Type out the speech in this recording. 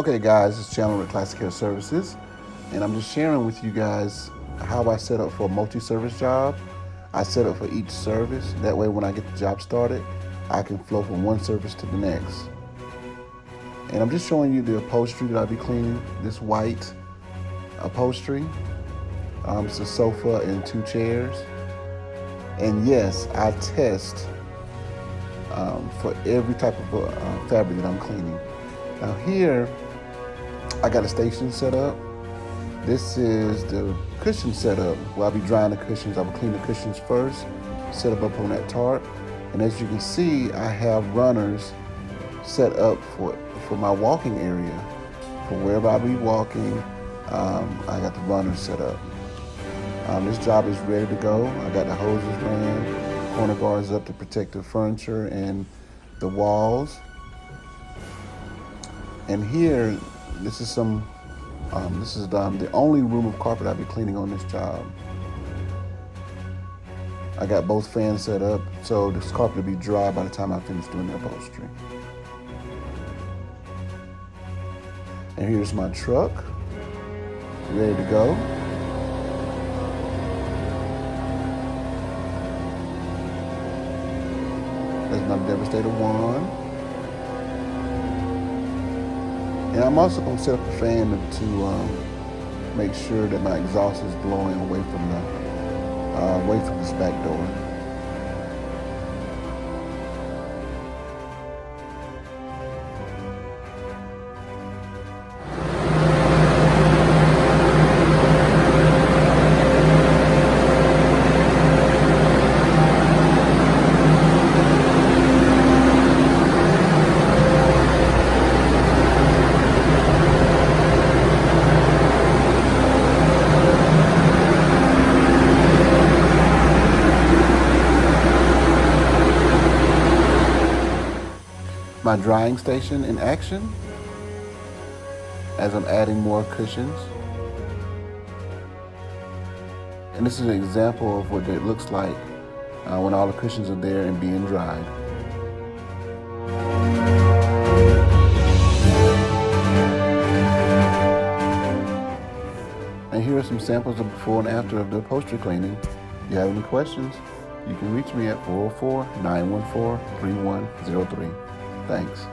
Okay guys, it's Chandler with Classic Hair Services, and I'm just sharing with you guys how I set up for a multi-service job. I set up for each service. That way when I get the job started, I can flow from one service to the next. And I'm just showing you the upholstery that I'll be cleaning. This white upholstery. It's a sofa and 2 chairs. And yes, I test for every type of fabric that I'm cleaning. Now here, I got a station set up. This is the cushion setup where I'll be drying the cushions. I will clean the cushions first, set them up on that tarp. And as you can see, I have runners set up for my walking area. For wherever I'll be walking, I got the runners set up. This job is ready to go. I got the hoses ran, corner guards up to protect the furniture and the walls. And here, this is the only room of carpet I'll be cleaning on this job. I got both fans set up, so this carpet will be dry by the time I finish doing the upholstery. And here's my truck, ready to go. That's my Devastator 1. And I'm also going to set up a fan to make sure that my exhaust is blowing away from this back door. My drying station in action as I'm adding more cushions. And this is an example of what it looks like when all the cushions are there and being dried. And here are some samples of before and after of the upholstery cleaning. If you have any questions, you can reach me at 404-914-3103. Thanks.